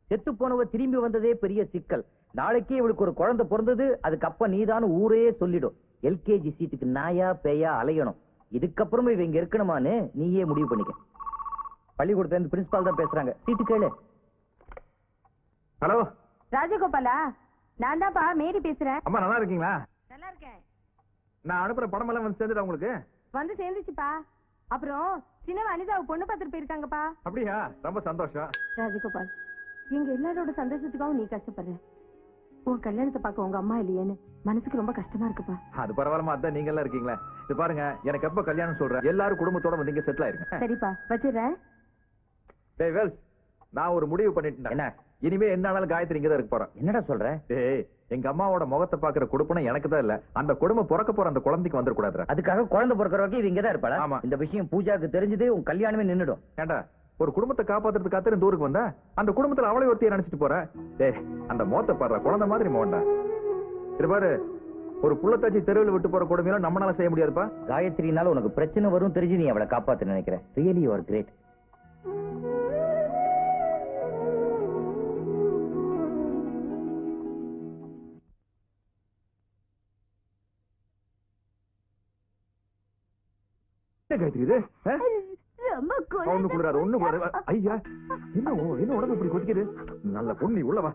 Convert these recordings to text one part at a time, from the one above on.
செத்து போனவ திரும்பி வந்ததே பெரிய சிக்கல். நாளைக்கே இவளுக்கு ஒரு குழந்தை பிறந்தது, அதுக்கப்ப நீதான் ஊரே சொல்லிடும். எல்கேஜி சீட்டுக்கு நாயா பேயா அலையணும். இதுக்கப்புறமா இவ இங்க இருக்கணுமான்னு நீயே முடிவு பண்ணிக்க. பள்ளிக்கூடத்துல பிரின்சிபால் தான் பேசுறாங்க. சீட்டு கேளு. ஹலோ ராஜகோபாலா, நான் தான்ப்பா மேரி பேசுறேன். அம்மா நல்லா இருக்கீங்களா? நல்லா இருக்கேன். நான் அனுப்புற படம் எல்லாம் வந்து சேர்ந்துட்டா உங்களுக்கு? வந்து சேர்ந்துச்சுப்பா. அப்புறம் சின்னவ அனிதாவை பொண்ணு பார்த்துட்டு போயிருக்காங்கப்பா. அப்படியா? ரொம்ப சந்தோஷம். ராஜகோபால், எங்க எல்லாரோட சந்தோஷத்துக்காகவும் நீ கஷ்டப்படுற. உன் கல்யாணத்தை பார்க்க உங்க அம்மா இல்லையேன்னு மனசுக்கு ரொம்ப கஷ்டமா இருக்குப்பா. அது பரவாயில்லமா, அதான் நீங்க எல்லாம் இருக்கீங்களா. இது பாருங்க, எனக்கு எப்ப கல்யாணம் சொல்றேன், எல்லாரும் குடும்பத்தோட வந்து இங்க செட்டில் ஆயிருங்க. சரிப்பா, வச்சிடுறேன். டேய் வேல்ஸ், நான் ஒரு முடிவு பண்ணிட்டேன். என்ன? இனிமே என்ன ஆனாலும் காயத்ரி இங்க தான் இருக்க போறேன். என்னடா சொல்ற? டேய், எங்க அம்மாவோட முகத்தை பாக்குற கொடுப்பனை எனக்கு தான் இல்ல, அந்த கொடுமை பிறக்க போற அந்த குழந்தைக்கு வந்துடக்கூடாது. அதுக்காக குழந்தை பிறக்கிற வரைக்கும் இவ இங்கதான் இருப்பாளா? ஆமா. இந்த விஷயம் பூஜாக்கு தெரிஞ்சது உன் கல்யாணமே நின்னுடும். ஏண்டா, ஒரு குடும்பத்தை காப்பாத்துறதுக்கு காத்திர இந்த ஊருக்கு வந்தா அந்த குடும்பத்துல அவளை ஒருத்தைய நினைச்சிட்டு போற. டேய், அந்த மோத்த பாடுற குழந்தை மாதிரி மோண்டா. இது பாரு, ஒரு புள்ளத்தாச்சி தெருவில் விட்டு போற கொடுமையெல்லாம் நம்மளால செய்ய முடியாதுப்பா. காயத்ரினால உனக்கு பிரச்சனை வரும் தெரிஞ்சு நீ அவளை காப்பாத்து நினைக்கிற. Really you are great. என்ன காயத்ரி இது? ரொம்ப ஒண்ணு குளிராது, ஒண்ணு குளிராது. ஐயா, என்ன உடம்பு இப்படி கொதிக்குது? நல்ல பொண்ணு, உள்ள வா.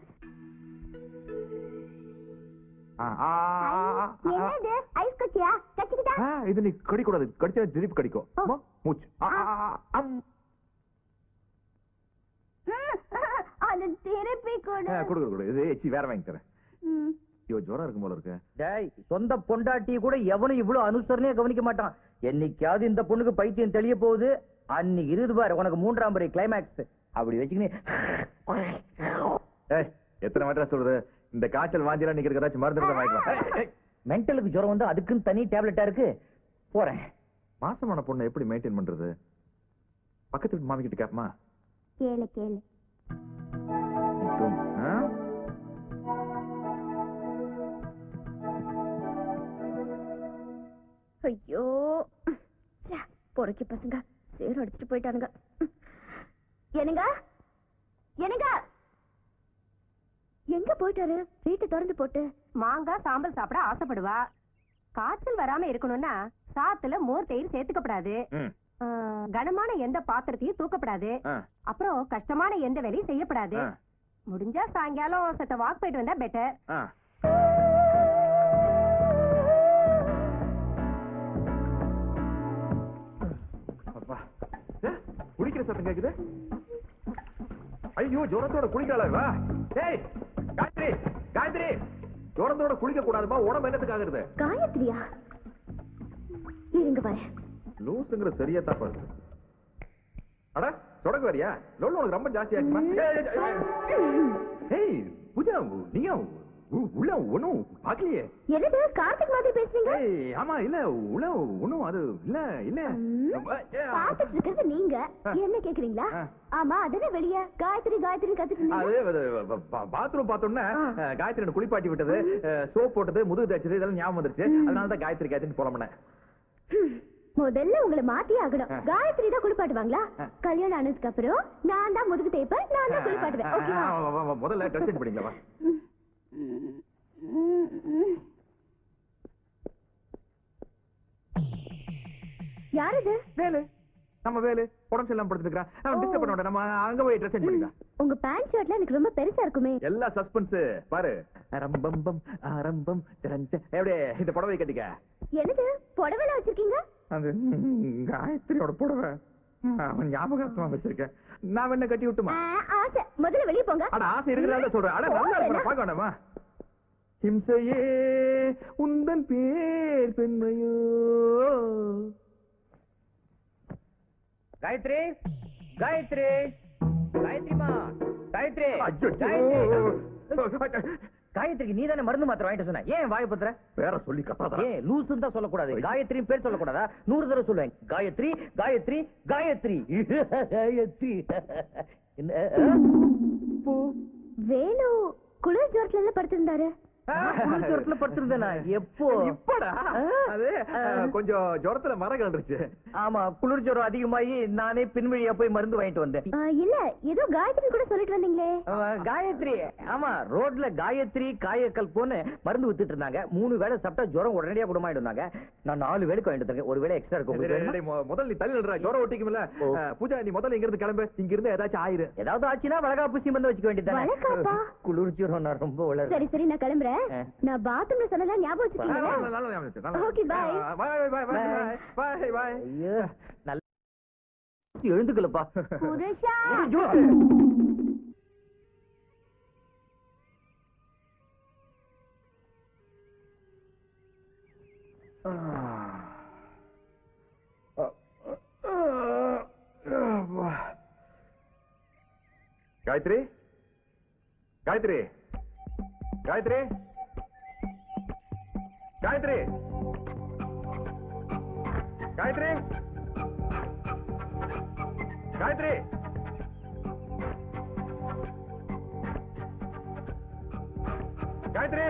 இது நீ கடிக்கூடாது, கடிச்சா திருப்பி கடிக்கும். மூச்சு. கொடுக்க இது வேற வாங்கி தரேன். ஜுரம் இருக்கும் போல இருக்கு. டேய், சொந்த பொண்டாட்டி கூட எவனும் இவ்வளவு அனுசரணையா கவனிக்க மாட்டான். என்னைக்காவது இந்த பொண்ணுக்கு பைத்தியம் தெளிய போகுது, அன்னைக்கு இருது பாரு உனக்கு 3ஆம் படி கிளைமேக்ஸ். அப்படி வச்சுக்கினே எத்தனை மாட்டா சொல்றது, இந்த காய்ச்சல் வாந்திலாம் நீங்க ஏதாச்சும் மருந்து இருந்தா வாங்கிக்கலாம். மென்டலுக்கு ஜுரம் வந்து அதுக்குன்னு தனி டேப்லெட்டா இருக்கு. போறேன். மாசமான பொண்ணை எப்படி மெயின்டைன் பண்றது? பக்கத்து வீட்டு மாமி கிட்ட கேப்பமா? கேளு கேளு. ஐயோ, பொறுக்கி பசங்க சேர் அடிச்சுட்டு போயிட்டானுங்க. என்னங்க என்னங்க, எங்க போயிட்டாரு? வீட்டை திறந்து போட்டு மாங்காய் சாம்பல் சாப்பிட ஆசைப்படுவா. காய்ச்சல் வராம இருக்கணும்னா சாத்துல மோர் தயிர் சேர்த்துக்கப்படாது. கனமான எந்த பாத்திரத்தையும் தூக்கப்படாது. அப்புறம் கஷ்டமான எந்த வேலையும் செய்யப்படாது. முடிஞ்சா சாயங்காலம் சத்த வாக் போயிட்டு வந்தா பெட்டர். குளிக்கிற சத்தம் கேக்குது. ஐயோ, ஜுரத்தோட குளிக்கலவா? டேய் காயத்ரி, காயத்ரி, ஜுரத்தோட குளிக்க கூடாதுமா. உடம்பு என்னத்துக்காகிறது? காயத்ரியா? இருங்க பாரு. லூசுங்கிற சரியா தப்பா இருக்கு. அட தொடங்க வரியா? லோல் உனக்கு ரொம்ப ஜாஸ்தி ஆச்சுமா. ஏய் பூஜா, நீங்க உள்ள ஒண்ணும் பாக்கலையே. என்னது கார்த்திக் மாதிரி பேசுறீங்க? ஆமா, இல்ல உள்ள ஒண்ணும் அது இல்ல இல்ல. பாத்துட்டு இருக்கிறது நீங்க என்ன கேக்குறீங்களா? ஆமா, அதுவே வெளிய காயத்ரி காயத்ரி கத்துட்டு அது பாத்ரூம் பார்த்தோம்னா காயத்ரி குளிப்பாட்டி விட்டது, சோப் போட்டது, முதுகு தேய்ச்சது இதெல்லாம் ஞாபகம் வந்துருச்சு. அதனாலதான் காயத்ரி காயத்ரி புலம்புனேன். முதல்ல உங்களை மாத்தி ஆகணும். காயத்ரி தான் குளிப்பாட்டுவாங்களா? கல்யாணம் ஆனதுக்கு அப்புறம் நான் தான் முதுகு தேய்ப்பேன், நான் தான் குளிப்பாட்டுவேன். முதல்ல ட்ரெஸ் சேஞ்ச் பண்ணிக்கலாம். யார் இது? வேலு, நம்ம வேலு. உடம்பு சரியில்லாம படுத்துக்கிறான். அவன் டிஸ்டர்ப் பண்ண வேண்டாம், நம்ம அங்க போய் ட்ரெஸ் சேஞ்ச் பண்ணிக்கலாம். உங்க பேண்ட் ஷர்ட்ல எனக்கு ரொம்ப பெருசா இருக்குமே. எல்லா சஸ்பென்ஸ் பாரு. ஆரம்பம் ஆரம்பம் தெரிஞ்ச எப்படி இந்த புடவை கட்டிக்க. என்னது புடவைல வச்சிருக்கீங்க? அது காயத்ரியோட புடவை. அவன் ஞாபகமா வச்சிருக்கேன். நான் என்ன கட்டி விட்டுமா? ஆசை. முதல்ல வெளிய போங்க. அட ஆசை இருக்கிறதா சொல்றேன். அட நல்லா இருக்கு, பார்க்க வேண்டாமா? ஹிம்சையே உந்தன் பேர் பெண்மையோ. காயத்ரி, காயத்ரி, காயத்ரிமா, காயத்ரி. காயத்ரிக்கு நீ தானே மருந்து மாத்திரை வாங்கிட்டு சொன்ன, ஏன் வாய பத்துற? வேற சொல்லி கத்தாத. ஏன் லூசுன்னு தான் சொல்லக்கூடாது, காயத்ரி பேர் சொல்லக்கூடாதா? 100 தடவை சொல்லுவேன். காயத்ரி காயத்ரி காயத்ரி காயத்ரி. வேலு குளிர் ஜோரத்துல படுத்திருந்தாரு. குளிர்ச்சோரத்துல படுத்திருந்தேனா எப்போ? இப்படா அது கொஞ்சம் ஜுரத்துல மரம் கலந்துருச்சு. ஆமா, குளிர்ச்சோரம் அதிகமாகி நானே பின்வழியா போய் மருந்து வாங்கிட்டு வந்தேன். இல்ல ஏதோ காயத்ரி கூட சொல்லிட்டு வந்தீங்களே. காயத்ரி, ஆமா, ரோட்ல காயத்ரி காயக்கல் போன்னு மருந்து வித்துட்டு இருந்தாங்க. 3 வேளை சாப்பிட்டா ஜுரம் உடனடியா குணமாயிட்டு இருந்தாங்க. நான் 4 வேளைக்கு வாங்கிட்டு வந்தேன். ஒரு வேளை எக்ஸ்ட்ரா இருக்கும். முதல்ல நீ தள்ளி விடுற, ஜுரம் ஒட்டிக்கும்ல. பூஜா, நீ முதல்ல இங்க இருந்து கிளம்பு. இங்க இருந்து ஏதாச்சும் ஆயிரு. ஏதாவது ஆச்சுன்னா வளகாப்பு சீமந்து வச்சுக்க வேண்டியதானே. வளகாப்பா? குளிர்ச்சோரம் நான் ரொம்ப வளர். சரி சரி, நான் கிளம்புறேன். நான் பாத்ரூம்ல சொன்னதா ஞாபகம் வச்சுக்கீங்களா? Okay, by. ஐயோ, நல்ல எழுந்துக்கலப்பா. புருஷா. காயத்ரி, காயத்ரி, காயத்ரி, காயத்ரி, காயத்ரி, காயத்ரி. காயத்ரி,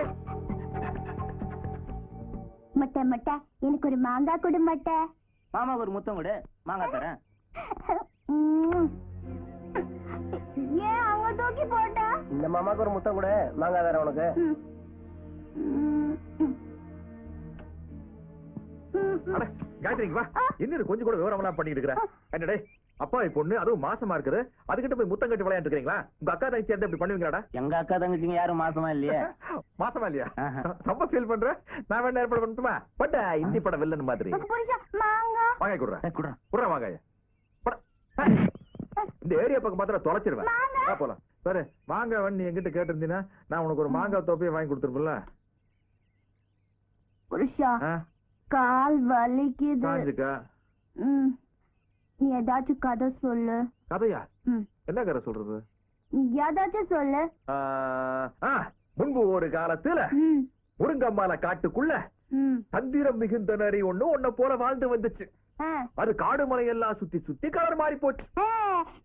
மட்டை மட்டை, எனக்கு ஒரு மாங்காய் கொடு மட்டை. மாமா ஒரு முத்தம் கொடு, மாங்காய் தரேன். ஏன் அவங்க தூக்கி போட்டா? இந்த மாமாக்கு ஒரு முத்தம் கொடு, மாங்காய் தரேன் உனக்கு. அட, காயத்ரி, இங்க வா. என்ன கொஞ்சம் கூட விவரம்லாம் பண்ணிட்டு இருக்கிற? என்னடே, அப்பா பொண்ணு அதுவும் மாசமா இருக்குது, அதுகிட்ட போய் முத்தம் கட்டி விளையாண்டு இருக்கீங்களா? உங்க அக்கா தங்கச்சி சேர்ந்து இப்படி பண்ணுவீங்களாடா? எங்க அக்கா தங்கச்சிங்க யாரும் மாசமா இல்லையே. மாசமா இல்லையா? ரொம்ப ஃபீல் பண்ற. நான் வேணா ஏற்பாடு பண்ணட்டுமா? பட் இந்தி படம் வில்லன் மாதிரி. மாங்காய் வாங்காய் குடுறேன், குடுறேன் வாங்காய. இந்த ஏரியா பக்கம் மாத்திரம் தொலைச்சிருவேன். வா போலாம். சரி, மாங்காய் வண்ணி என்கிட்ட கேட்டிருந்தீங்கன்னா நான் உனக்கு ஒரு மாங்காய் தொப்பையை வாங்கி கொடுத்துருப்பல. புருஷா, கால் வலிக்குது. காஞ்சுக்கா. நீ ஏதாச்சும் கதை சொல்லு. கதையா? என்ன கதை சொல்றது? ஏதாச்சும் சொல்லு. முன்பு ஒரு காலத்துல முருங்கம்மால காட்டுக்குள்ள தந்திரம் மிகுந்த நரி ஒண்ணு போல வாழ்ந்து வந்துச்சு. அது காடு மலையெல்லாம் சுத்தி சுத்தி கலர் மாறி போச்சு.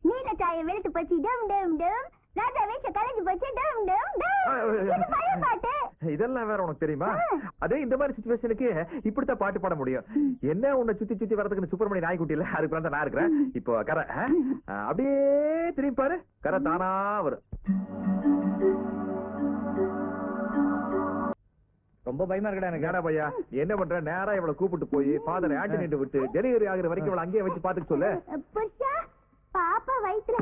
நீல சாய வெளுத்து போச்சு. டம் டம் டம். ராஜா வேஷ கலந்து போச்சு. டம் டம் டம். இது பழைய பாட்டு. இதெல்லாம் வேற உனக்கு தெரியுமா? அதே இந்த மாதிரி சிச்சுவேஷனுக்கு இப்படித்தான் பாட்டு பாட முடியும். என்ன உன்னை சுத்தி சுத்தி வரதுக்கு சுப்பிரமணிய நாய்க்குட்டி இல்ல, அதுக்கு தான் நான் இருக்கிறேன். இப்போ கரை அப்படியே திரும்பி பாரு, கரை தானா வரும். ரொம்ப பயமா இருக்கடா எனக்கு. ஏடா பையா, என்ன பண்ற? நேரா இவளை கூப்பிட்டு போய் ஃபாதர் ஆண்டனிட்ட விட்டு டெலிவரி ஆகுற வரைக்கும் இவளை அங்கேயே வச்சு பாத்துக்க சொல்லு. புருஷா, பாப்பா வயித்துல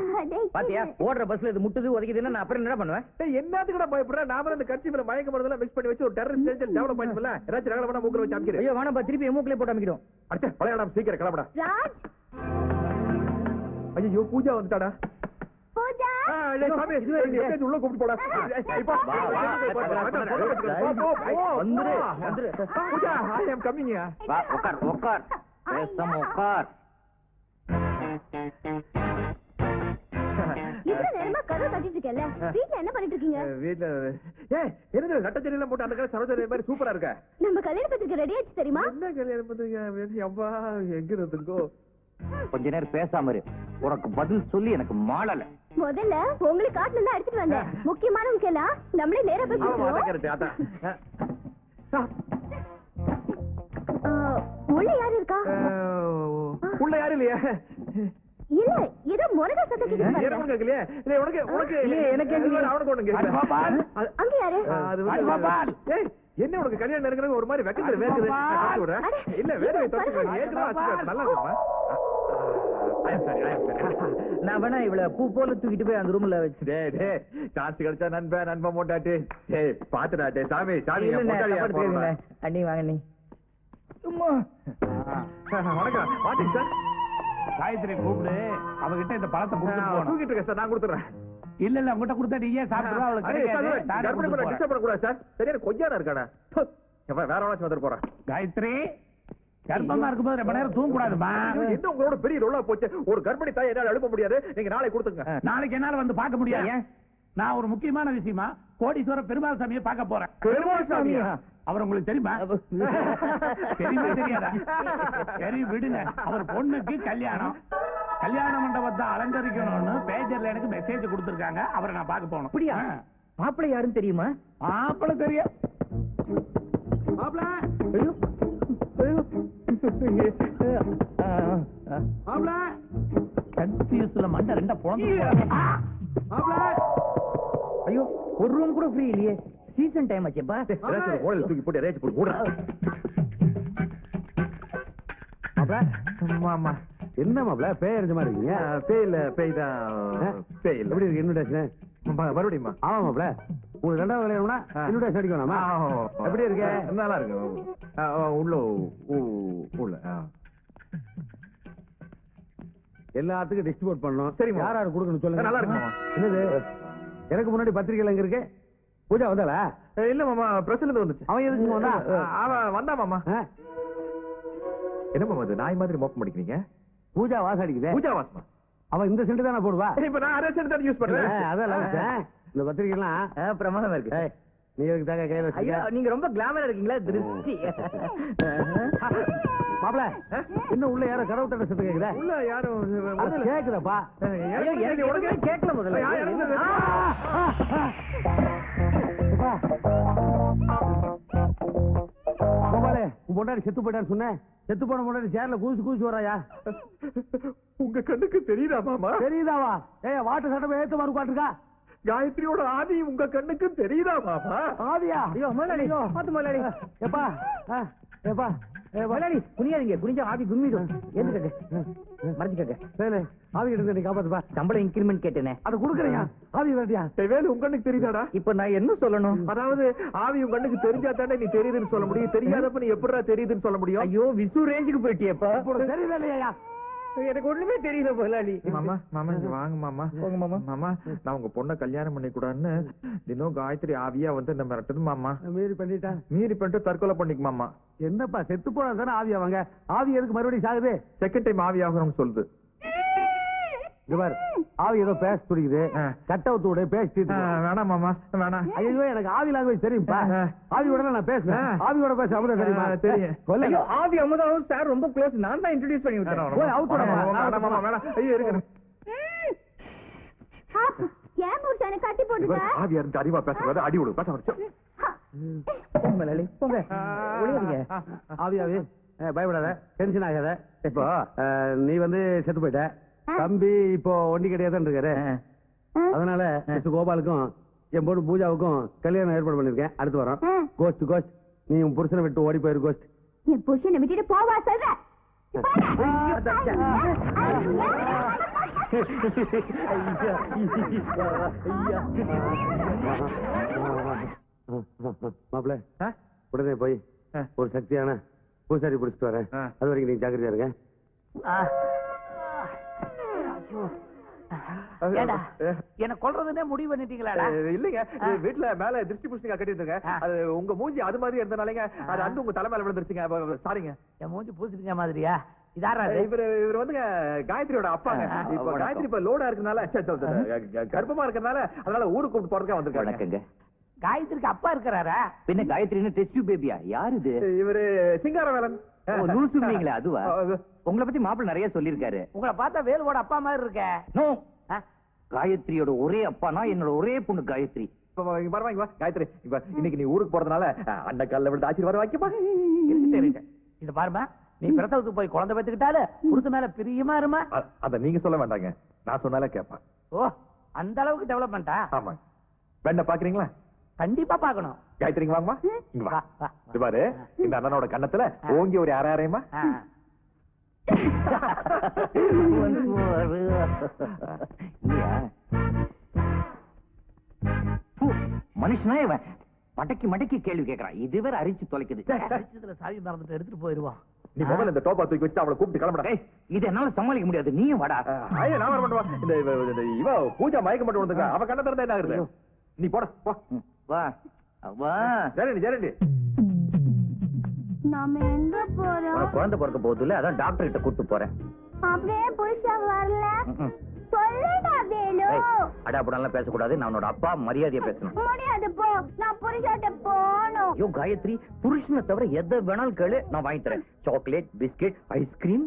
பாத்தியா, ஓடுற பஸ்ல இது முட்டுது உதைக்குதுன்னா நான் அப்புறம் என்ன பண்ணுவேன்? என்னத்துக்கு பயப்படுற? நாம அந்த கட்சி மேல மயக்க மருந்தெல்லாம் மிக்ஸ் பண்ணி வச்சு ஒரு டெரரிஸ்ட் ஏஜென்ட் டெவலப் பண்ணிட்டோம்ல. ஏதாச்சும் ரகல பண்ணா மூக்குல வச்சு அமிக்கிறேன். ஐயோ வேணாம்பா, திருப்பி மூக்குல போட்டு அமிக்கிறோம். அடுத்த பழையடாம், சீக்கிரம் கிளம்படா. ராஜ். ஐயோ, பூஜா வந்துட்டாடா. பூஜா. சாமி, உள்ள கூப்பிட்டு போடா. பூஜா, ஐ அம் கமிங். வா, உட்கார் உட்கார், பேசாம உட்கார். இவ்வளவு நேரமா கதை கட்டிட்டு இருக்கேன்ல, வீட்ல என்ன பண்ணிட்டு இருக்கீங்க? வீட்ல என்ன கட்டச்செடி எல்லாம் போட்டு அந்த கடை சரோஜா மாதிரி சூப்பரா இருக்க. நம்ம கல்யாண பத்திரிக்கை ரெடி ஆச்சு தெரியுமா? என்ன கல்யாண பத்திரிக்கை? அவ்வா, எங்க இருந்துங்கோ? கொஞ்ச நேரம் பேசாம இரு, உனக்கு பதில் சொல்லி எனக்கு மாளல. முதல்ல உங்களுக்கு காட்டுல இருந்து அடிச்சிட்டு வந்தேன். முக்கியமானவங்க எல்லாம் நம்மளே நேரா போய் உள்ள யாரு இருக்கா? உள்ள யாரு இல்லையா? இல்ல, ஏதோ முருகா சத்தம் கேக்குது. எனக்கு கேக்கலையே. இல்ல உனக்கு எனக்கு கேக்கல. அவனுக்கு ஒண்ணு கேக்கல. அங்க யாரு? ஏய், என்ன உனக்கு கல்யாணம் நடக்குறது ஒரு மாதிரி வெக்கத்துல வேர்க்குது. இல்ல வேர்வை தொட்டு ஏற்கனவே நல்லா இருக்குமா? நான் வேணா இவ்வளவு பூ போல தூக்கிட்டு போய் அந்த ரூம்ல வச்சு. சான்ஸ் கிடைச்சா நண்பன் மோட்டாட்டு பாத்துடாட்டே. சாமி சாமி, அண்ணி வாங்க நீ. வணக்கம். வாட்டிங் சார். காயத்ரி கூப்பிடு, அவகிட்ட இந்த பழத்தை தூக்கிட்டு இருக்கேன் சார். நான் கொடுத்துறேன். இல்ல இல்ல, உங்ககிட்ட கொடுத்தா நீயே சாப்பிடுவா. அவளுக்கு சார். சரியான கொஞ்சம் இருக்காடா. வேற எவ்வளவு வந்துட்டு போறேன். காயத்ரி, கர்ப்பமா இருக்கும்போது ரொம்ப நேரம் தூங்க கூடாதுமா. என்ன உங்களோட பெரிய ரோலா போச்சு. ஒரு கர்ப்பிணி தாய் என்னால எழுப்ப முடியாது. நீங்க நாளை கொடுத்துங்க. நாளைக்கு என்னால வந்து பார்க்க முடியாது. நான் ஒரு முக்கியமான விஷயமா கோடீஸ்வரர் பெருமாள் சாமியை பார்க்க போறேன். பெருமாள் சாமியா? அவர் உங்களுக்கு தெரியுமா? தெரியுமா தெரியாதா? சரி விடுங்க. அவர் பொண்ணுக்கு கல்யாணம் மண்டபத்தை அலங்கரிக்கணும்னு பேஜர்ல எனக்கு மெசேஜ் கொடுத்திருக்காங்க. அவரை நான் பார்க்க போகணும். அப்படியா? மாப்பிள்ளை யாருன்னு தெரியுமா? மாப்பிள தெரியும். மாப்பிள ஐயோ, ஐயோ. மாப்பிள கன்ஃபியூஸ்ல மண்டை ரெண்டா பொழந்து மாப்பிள. ஐயோ, ஒரு ரூம் கூட ஃப்ரீ இல்லையே. சீசன் டைம் ஆச்சேப்பா. ஓடல தூக்கி போட்டு ரேச்சு போட்டு ஓடுற. மாமா என்ன மாப்ள பேய் அடிச்ச மாதிரி இருக்கீங்க? பேய் இல்ல, பேய் தான். பேய் இல்ல. எப்படி இருக்கு இன்விடேஷன்? மறுபடியுமா? ஆமா மாப்ள, உங்களுக்கு ரெண்டாவது கல்யாணம்னா இன்விடேஷன் அடிக்க வேணாமா? எப்படி இருக்கு? நல்லா இருக்கு. உள்ள உள்ள எல்லாத்துக்கும் டிஸ்ட்ரிபியூட் பண்ணணும். சரிம்மா. யார் யார் கொடுக்கணும் சொல்லுங்க. நல்லா இருக்கு மாமா. என்னது எனக்கு முன்னாடி பத்திரிகைல எங்க இருக்கு? பூஜா வந்தாளா? இல்ல மாமா, பிரஸ்ல இருந்து வந்துச்சு. அவன் எதுக்கு வந்தா? அவன் வந்தா மாமா. என்ன மாமா இது நாய் மாதிரி மோப்பம் அடிக்கிறீங்க? பூஜா வாசம் அடிக்குது. பூஜா வாசமா? அவன் இந்த சென்ட் தானே போடுவா. இப்ப நான் அரே சென்ட் தான் யூஸ் பண்றேன். அதான் இந்த பத்திரிகை எல்லாம் பிரமாதமா இருக்கு. நீ எதுக்கு தாங்க கையில ஐயா, வச்சிருக்க? நீங்க ரொம்ப கிளாமரா இருக்கீங்களா? திருஷ்டி. மாப்ள இன்னும் உள்ள யாரோ கதவு தட்ட சத்தம் கேக்குதா? உள்ள யாரும் கேக்குதாப்பா? ஐயோ, எனக்கு உடனே கேட்கல முதல்ல. கோபாலே, உன் பொண்டாடி செத்து போயிட்டான்னு சொன்னேன். செத்து போன பொண்டாடி சேர்ல கூசி வராயா? உங்க கண்ணுக்கு தெரியுதா மாமா? தெரியுதாவா? வாட்டு சட்டை ஏத்த மாதிரி உட்காந்துருக்கா. காயத்ரியோட ஆதி உங்க கண்ணுக்கு தெரியுதா மாமா? ஆவியா? ஐயோ, முதலாளி, பாத்து முதலாளி. எப்பா எப்பா முதலாளி, குனியாதீங்க. குனிஞ்சா ஆவி கும்மிடும். எதுக்கு மறைஞ்சுக்கங்க. வேலை ஆவி கிட்ட நீ காப்பாத்துப்பா. சம்பளம் இன்கிரிமெண்ட் கேட்டேனே. அதை கொடுக்குறேன். ஆவி வரட்டியா? வேலு உங்க கண்ணுக்கு தெரியுதாடா? இப்ப நான் என்ன சொல்லணும்? அதாவது ஆவி உங்க கண்ணுக்கு தெரிஞ்சா தானே நீ தெரியுதுன்னு சொல்ல முடியும். தெரியாதப்ப நீ எப்படிடா தெரியுதுன்னு சொல்ல முடியும்? ஐயோ, விசு ரேஞ்சுக்கு போயிட்டியப்பா. தெரியல இல்லையா? எனக்கு ஒண்ணுமே தெரியல முதலாளி. மாமா மாமா இங்க வாங்க மாமா. போங்க மாமா. மாமா, நான் உங்க பொண்ணை கல்யாணம் பண்ணி கூடாதுன்னு தினம் காயத்ரி ஆவியா வந்து இந்த மிரட்டுது மாமா. மீறி பண்ணிட்டா? மீறி பண்ணிட்டு தற்கொலை பண்ணிக்கு மாமா. என்னப்பா செத்து போனா தானே ஆவி ஆவாங்க? ஆவி எதுக்கு மறுபடியும் சாகுது? செகண்ட் டைம் ஆவி ஆகணும்னு சொல்லுது. இவர் ஆவி ஏதோ பேச துடிக்குது. கட்டவுத்து விட பேசிட்டு வேணாம் மாமா வேணாம். ஐயோ, எனக்கு ஆவி லாங்குவேஜ் தெரியும்பா. ஆவியோட நான் பேசுவேன். ஆவியோட பேச அமுதா தெரியுமா? தெரியும். ஐயோ, ஆவி அமுதாவும் சார் ரொம்ப க்ளோஸ். நான் தான் இன்ட்ரோடியூஸ் பண்ணி விட்டேன். போய் அவுட் விடமா? வேணாம் மாமா வேணாம். ஐயோ இருக்கு. ஏன் புருஷனை கட்டி போட்டுக்க? ஆவியா இருந்து அறிவா பேசுறது அடி விடு. பேச போங்க முதலாளி, போங்க. ஒளியாதீங்க. ஆவி ஆவி பயப்படாத, டென்ஷன் ஆகாத. இப்போ நீ வந்து செத்து போயிட்ட. தம்பி இப்போ ஒண்டி கிடையாதான் இருக்காரு. அதனால மிஸ்டர் கோபாலுக்கும் என் பொண்ணு பூஜாவுக்கும் கல்யாணம் ஏற்பாடு பண்ணிருக்கேன். அடுத்து வரோம். கோஸ்ட் நீ உன் புருஷனை விட்டு ஓடி போயிரு. கோஸ்ட் என் புருஷனை விட்டுட்டு போவா சொல்ற? மாப்பிள்ள உடனே போய் ஒரு சக்தியான பூசாரி பிடிச்சிட்டு வரேன். அது வரைக்கும் நீங்க ஜாக்கிரதையா இருங்க. என்ன கொல்றதுன்னே முடிவு பண்ணிட்டீங்களாடா? இல்லைங்க, வீட்டுல மேல திருஷ்டி புஷ்டிங்க கட்டிருந்துங்க. அது உங்க மூஞ்சி அது மாதிரி இருந்தனாலங்க அது அந்த உங்க தலைமையில விழுந்துருச்சுங்க. சாரிங்க. என் மூஞ்சி பூசிட்டீங்க மாதிரியா? இதாரா இவர் வந்து காயத்ரியோட அப்பாங்க. இப்ப காயத்ரி இப்ப லோடா இருக்கனால கர்ப்பமா இருக்கனால அதனால ஊருக்கு கூப்பிட்டு போறதுக்காக வந்திருக்காங்க. காயத்ரிக்கு அப்பா இருக்கிறாரா? பின்ன காயத்ரின்னு டெஸ்ட் பேபியா? யாரு இது? இவரு சிங்காரவேலன். லூசுங்களா? அதுவா? உங்களை பத்தி மாப்பிள்ள நிறைய சொல்லிருக்காரு. உங்களை பார்த்தா வேலுவோட அப்பா மாதிரி இருக்க. காயத்ரியோட ஒரே அப்பானா என்னோட ஒரே பொண்ணு காயத்ரி. காயத்ரி இப்ப இன்னைக்கு நீ ஊருக்கு போறதுனால அந்த காலில் விழுந்து ஆசீர்வாதம் வாங்கிப்பா. இது பாருமா, நீ பிரசவத்துக்கு போய் குழந்தை பெற்றுக்கிட்டால புருஷ மேல பிரியமா இருமா. அத நீங்க சொல்ல வேண்டாங்க, நான் சொன்னாலே கேட்பேன். ஓ, அந்த அளவுக்கு டெவலப்மெண்டா? ஆமா. பெண்ண பாக்குறீங்களா? கண்டிப்பா பாக்கணும். காயத்ரி வாங்கம்மா. இங்க வா. இது பாரு, இந்த அண்ணனோட கண்ணத்துல ஓங்கி ஒரு அரையமா. மனுஷனா இவன் மடக்கி கேள்வி கேட்கறான். இதுவரை அரிச்சு தொலைக்குது. அரிச்சதுல சாவி மறந்துட்டு எடுத்துட்டு போயிருவான். நீ முதல்ல இந்த டோப்பா தூக்கி வச்சு அவளை கூப்பிட்டு கிளம்புடா. இது என்னால சமாளிக்க முடியாது, நீயும் வாடா. ஐயா நான் வர மாட்டேன். இந்த இவ பூஜா மயக்க மட்டும் விழுந்துக்கா. அவ கண்ண திறந்தா என்ன ஆகுது? நீ போட போ. வா வா. ஜெரண்டி நாம எங்க போறோம்? குழந்தை பிறக்க போகுதுல்ல, அதான் டாக்டர் கிட்ட கூட்டு போறேன். அப்படியே புருஷன் வரல சொல்லுடா வேலு. அடாபடாலாம் பேசக்கூடாது. நான் உன்னோட அப்பா, மரியாதையா பேசணும். முடியாது, போ. நான் புருஷாட்ட போகணும். ஐயோ காயத்ரி, புருஷனை தவிர எதை வேணாலும் கேளு, நான் வாங்கி தரேன். Chocolate, biscuit, ice cream.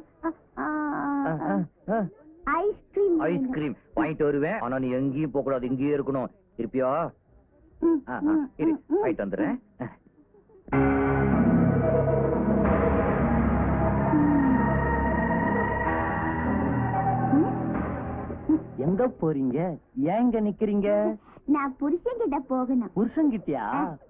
Ice cream ice cream வாங்கிட்டு வருவேன். ஆனா நீ எங்கேயும் போக கூடாது, இங்கேயே இருக்கணும். இருப்பியா? இரு ஆயிட்டு வந்துடுறேன். எங்க போறீங்க? ஏங்க நிக்கிறீங்க? நான் புருஷன் கிட்ட போகணும். புருஷன் கிட்டயா?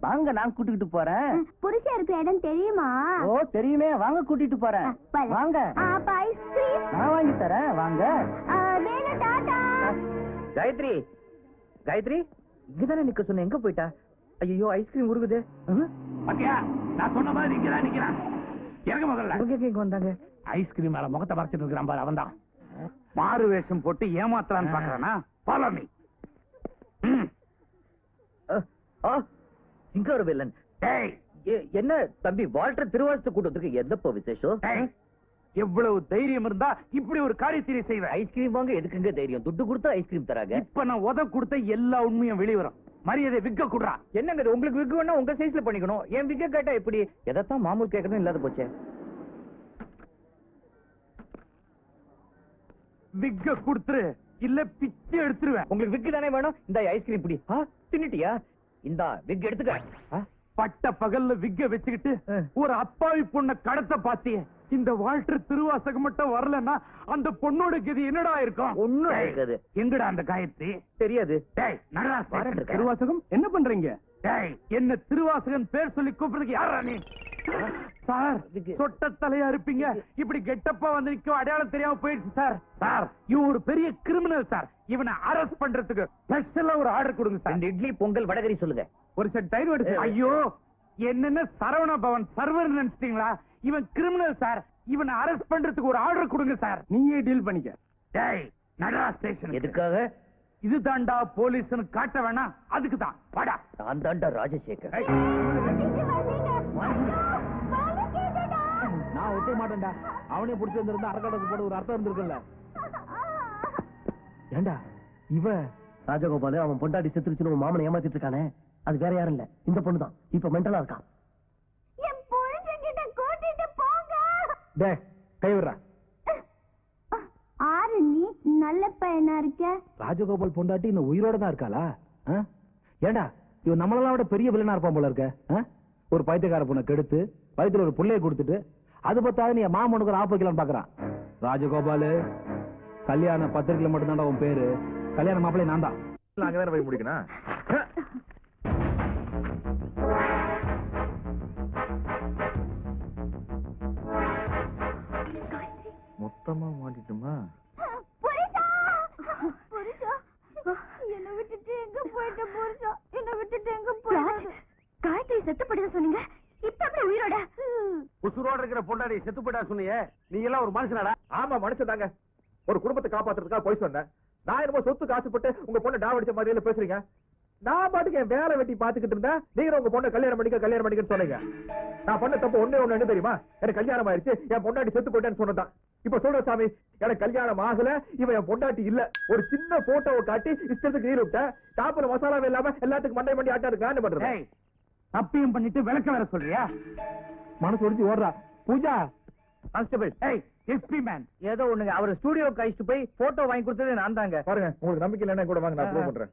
வாங்க நான் கூட்டிட்டு போறேன். புருஷன் இருக்கிற இடம் தெரியுமா? ஓ தெரியுமே, வாங்க கூட்டிட்டு போறேன். வாங்க. அப்ப ஐஸ்கிரீம் நான் வாங்கி தரேன், வாங்க. வேணும் டாடா. காயத்ரி, காயத்ரி, இங்கதானே நிக்க சொன்ன, எங்க போயிட்டா? ஐயோ ஐஸ்கிரீம் உருகுது. பாத்தியா, நான் சொன்ன மாதிரி இங்கதான் நிக்கிறான். இறங்க முதல்ல. இங்க வந்தாங்க. ஐஸ்கிரீம் மேல முகத்தை மறைச்சிட்டு இருக்கிறான் பாரு, அவன்தான். மாறு வேஷம் போட்டு ஏமாத்தலான்னு பாக்குறானா? Follow me. சிங்கார வேலன். என்ன தம்பி, வால்டர் திருவாசத்து கூட்டத்துக்கு எந்தப்போ விசேஷம்? எவ்வளவு தைரியம் இருந்தா இப்படி ஒரு காரியத்தை செய்வேன்? ஐஸ்கிரீம் வாங்க எதுக்குங்க தைரியம்? துட்டு கொடுத்தா ஐஸ்கிரீம் தராங்க. இப்ப நான் உத கொடுத்த எல்லா உண்மையும் வெளிவரும். மரியாதை விக்க குடுறா. என்னங்க இது, உங்களுக்கு விக்கு வேணா உங்க சைஸ்ல பண்ணிக்கணும். என் விக்க கேட்டா எப்படி? எதைத்தான் மாமூல் கேட்கணும் இல்லாத போச்சே. விக்க குடுத்துரு, இல்ல பிச்சை எடுத்துருவேன். உங்களுக்கு விக்கு தானே வேணும்? இந்த ஐஸ்கிரீம் பிடி. தின்னுட்டியா? இந்த விக் எடுத்துக்க. பட்ட பகல்ல விக்க வச்சுக்கிட்டு ஒரு அப்பாவி பொண்ண கடத்த பாத்தியே. இந்த வால்டர் திருவாசகம் மட்டும் வரலன்னா அந்த பொண்ணோட கதி என்னடா இருக்கும்? ஒண்ணும் இருக்காது. எங்கடா அந்த காயத்ரி? தெரியாது. திருவாசகம் என்ன பண்றீங்க? என்ன திருவாசகன் பேர் சொல்லி கூப்பிடுறதுக்கு யாரா நீ? சார், சொட்ட தலையா இருப்பீங்க, இப்படி கெட்டப்பா வந்து நிக்க அடையாளம் தெரியாம போயிடுச்சு சார். சார், இவன் ஒரு பெரிய கிரிமினல் சார். இவனை அரெஸ்ட் பண்றதுக்கு ஸ்பெஷலா ஒரு ஆர்டர் கொடுங்க சார். 2 இட்லி பொங்கல் வடகரி சொல்லுங்க. ஒரு செட் தயிர் வடை. ஐயோ, என்னென்ன சரவண பவன் சர்வர் நினைச்சிட்டீங்களா? இவன் கிரிமினல் சார். இவனை அரெஸ்ட் பண்றதுக்கு ஒரு ஆர்டர் கொடுங்க சார். நீயே டீல் பண்ணிக்க. டேய், நடரா ஸ்டேஷன். எதுக்காக? இது தாண்டா போலீஸ்னு காட்ட வேணாம், அதுக்கு தான். வாடா. நான் தாண்டா ராஜசேகர். நான் ஒத்துக்க மாட்டேன்டா. அவனே பிடிச்சி வந்திருந்தா அரக்கடக்கு போட ஒரு அர்த்தம் இருந்திருக்குல்ல. ஏண்டா இவ ராஜகோபால் அவன் பொண்டாட்டி செத்துருச்சுன்னு உன் மாமனை ஏமாத்திட்டு இருக்கானே, அது வேற யாரும் இல்ல, இந்த பொண்ணு தான். இப்ப மென்டலா இருக்கான். என் புருஷன் கிட்ட கூட்டிட்டு போங்க. டே கை விடுறா. ஆறு நீ நல்ல பையனா இருக்க. ராஜகோபால் பொண்டாட்டி இன்னும் உயிரோட தான் இருக்காளா? ஏண்டா இவன் நம்மளெல்லாம் விட பெரிய வில்லனா இருப்பான் போல இருக்க. ஒரு பைத்தியக்கார பொண்ணை கெடுத்து வயித்துல ஒரு புள்ளைய கொடுத்துட்டு அது பத்தாவது நீ மாமனுக்கு ஒரு ஆப்பு வைக்கலாம்னு பாக்குறான். ராஜகோபால், கல்யாண பத்திரிகையில மட்டும்தான்டா உன் பேரு. கல்யாண மாப்பிள்ளை நான் தான். அங்கதானே போய் முடிக்கணும். மொத்தமா மாட்டிட்டுமா? புருஷா, புருஷா, என்ன விட்டுட்டு எங்க போயிட்ட புருஷா? என்ன விட்டுட்டு எங்க போயிட்ட? காயத்ரி செத்து போயிட்டு சொன்னீங்க, இப்ப எப்படி உயிரோட? உசுரோட இருக்கிற பொண்டாடி செத்து போயிட்டா சொன்னியே, நீ எல்லாம் ஒரு மனுஷனாடா? ஆமா மனுஷன் தாங்க. ஒரு குடும்பத்தை காப்பாத்துறதுக்காக போய் சொன்னேன். நான் என்னமோ சொத்துக்கு ஆசைப்பட்டு உங்க பொண்ணை டாவடிச்ச மாதிரியில பேசுறீங்க. நான் பாட்டுக்கு என் வேலை வெட்டி பாத்துக்கிட்டு இருந்தேன். நீங்க உங்க பொண்ணை கல்யாணம் பண்ணிக்கன்னு சொன்னீங்க. நான் பண்ண தப்பு ஒண்ணே என்ன தெரியுமா? எனக்கு கல்யாணம் ஆயிடுச்சு, என் பொண்டாட்டி செத்து போயிட்டேன்னு சொன்னதான். இப்ப சொல்ற சாமி, எனக்கு கல்யாணம் ஆகல, இவன் என் பொண்டாட்டி இல்ல. ஒரு சின்ன போட்டோவை காட்டி இஷ்டத்துக்கு நீர் விட்ட, டாப்புல மசாலாவே இல்லாம எல்லாத்துக்கும் மண்டை மண்டி ஆட்டா இருக்கான்னு பண்றேன். தப்பியும் பண்ணிட்டு விளக்க வேற சொல்றியா? மனசு ஒடிச்சு ஓடுறா. பூஜா, கான்ஸ்டபிள். எஸ்பி மேன், ஏதோ ஒண்ணுங்க, அவர் ஸ்டுடியோ கழிச்சுட்டு போய் போட்டோ வாங்கி கொடுத்தது நான் தாங்க. பாருங்க, உங்களுக்கு நம்பிக்கை இல்லைன்னா கூட வாங்க, நான் ப்ரூவ் பண்றேன்.